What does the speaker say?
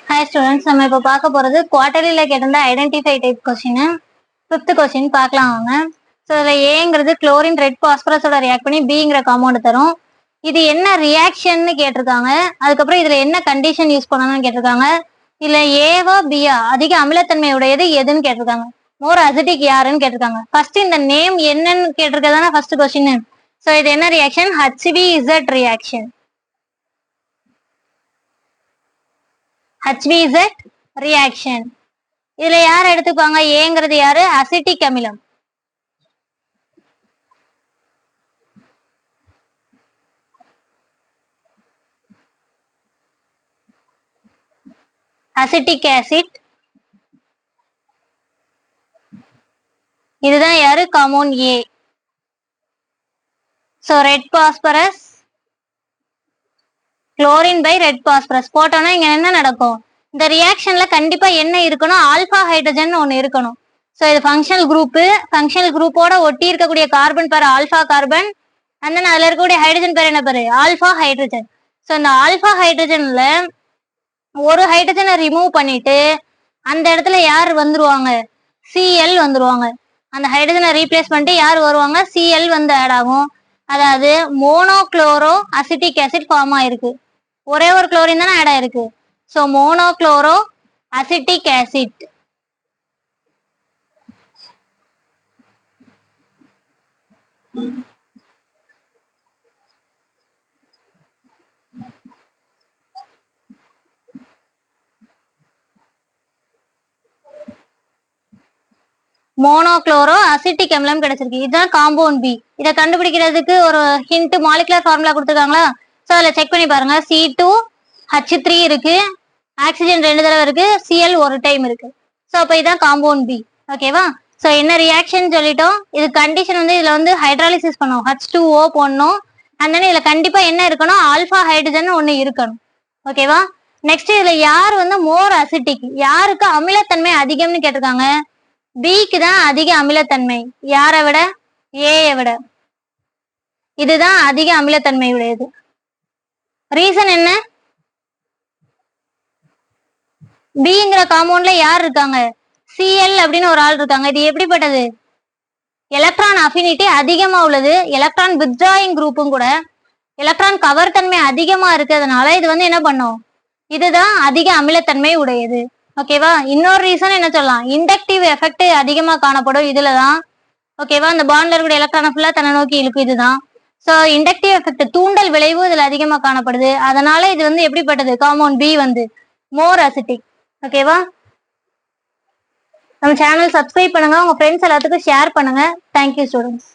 Hi students, நம்ம இப்ப பார்க்க போறது குவார்டர்லில கேட்டிருந்த identify type question. 5th question பார்க்கலாம் வாங்க. ஸோ இதில் ஏங்கிறது குளோரின் ரெட் பாஸ்பரஸோட ரியாக்ட் பண்ணி பிங்கிற காம்பவுண்ட் தரும். இது என்ன ரியாக்ஷன்னு கேட்டிருக்காங்க. அதுக்கப்புறம் இதுல என்ன கண்டிஷன் யூஸ் பண்ணணும்னு கேட்டிருக்காங்க. இதுல ஏவா பியா அதிக அமிலத்தன்மை உடையது எதுன்னு கேட்டிருக்காங்க. மோர் அசிட்டிக் யாருன்னு கேட்டிருக்காங்க. ஃபர்ஸ்ட் இந்த நேம் என்னன்னு கேட்டிருக்கதானே ஃபர்ஸ்ட் கொஸ்டின். ஸோ இது என்ன reaction? HVZ reaction. HVZ reaction. இதுல யார் எடுத்துப்பாங்க? ஏங்கிறது யாரு? அசிட்டிக் அமிலம். Acetic acid. இதுதான் யாரு? Compound A. So red phosphorus chlorine by red phosphorus போட்டோம்னா இங்க என்ன நடக்கும்? இந்த ரியாக்ஷன்ல கண்டிப்பா என்ன இருக்கணும்? ஆல்பா ஹைட்ரஜன் ஒன்னு இருக்கணும். ஸோ இது ஃபங்க்ஷனல் குரூப். ஃபங்க்ஷனல் குரூப்போட ஒட்டி இருக்கக்கூடிய கார்பன் பேர் ஆல்பா கார்பன். அண்ட் தென் அதுல இருக்கக்கூடிய ஹைட்ரஜன் பேர் என்ன பேரு? Alpha hydrogen. ஸோ இந்த ஆல்பா ஹைட்ரஜன்ல ஒரு ஹைட்ரஜனை ரிமூவ் பண்ணிட்டு அந்த இடத்துல யார் வந்துருவாங்க? Cl வந்துருவாங்க. அந்த ஹைட்ரஜனை ரீப்ளேஸ் பண்ணிட்டு யார் வருவாங்க? Cl வந்து ஆட் ஆகும். அதாவது மோனோக்ளோரோ அசிட்டிக் ஆசிட் ஃபார்ம் ஆயிருக்கு. ஒரே ஒரு குளோரின் தானே ஆட் ஆயிருக்கு. So monochloro acetic acid. Monochloro acetic அமிலம் கிடைச்சிருக்கு. இதுதான் காம்பவுண்ட் பி. இதை கண்டுபிடிக்கிறதுக்கு ஒரு ஹிண்ட் மாலிகுலர் ஃபார்முலா கொடுத்துருக்காங்களா? ஸோ அதில் செக் பண்ணி பாருங்க. C2H3 இருக்கு, ஆக்சிஜன் 2 தடவை இருக்கு, Cl ஒரு டைம் இருக்கு. ஸோ அப்போ இதுதான் காம்பவுண்ட் பி. ஓகேவா? ஸோ என்ன ரியாக்ஷன் சொல்லிட்டோம். இது கண்டிஷன் வந்து இதுல வந்து ஹைட்ராலிசிஸ் பண்ணோம், H2O போடணும். அண்ட் தென் இதுல கண்டிப்பா என்ன இருக்கணும்? ஆல்பா ஹைட்ரஜன் ஒன்று இருக்கணும். ஓகேவா? நெக்ஸ்ட் இதுல யார் வந்து மோர் அசிட்டிக், யாருக்கு அமிலத்தன்மை அதிகம்னு கேட்டிருக்காங்க. பிக்கு தான் அதிக அமிலத்தன்மை. யாரை விட? ஏயை விட. இதுதான் அதிக அமிலத்தன்மை உடையது. ரீசன் என்ன? பிங்கிற காம்பவுண்ட்ல யார் இருக்காங்க? Cl அப்படின்னு ஒரு ஆள் இருக்காங்க. இது எப்படிப்பட்டது? எலக்ட்ரான் அஃபினிட்டி அதிகமா உள்ளது. எலக்ட்ரான் வித்ட்ராயிங் குரூப்பும் கூட. எலக்ட்ரான் கவர் தன்மை அதிகமா இருக்கிறதுனால இது வந்து என்ன பண்ணும்? இதுதான் அதிக அமிலத்தன்மை உடையது. ஓகேவா? இன்னொரு ரீசன் என்ன சொல்லலாம்? இண்டக்டிவ் எஃபெக்ட் அதிகமா காணப்படும் இதுலதான். ஓகேவா? அந்த பாண்ட்ல இருக்கிற எலக்ட்ரானை ஃபுல்லா தன்னை நோக்கி இழுக்கும். இதுதான். ஸோ இண்டக்டிவ் எஃபெக்ட் தூண்டல் விளைவு இதுல அதிகமா காணப்படுது. அதனால இது வந்து எப்படிப்பட்டது? காம்பவுண்ட் பி வந்து மோர் அசிட்டிக். ஓகேவா? நம்ம சேனல் சப்ஸ்கிரைப் பண்ணுங்க, உங்க ஃப்ரெண்ட்ஸ் எல்லாத்துக்கும் ஷேர் பண்ணுங்க. Thank you students.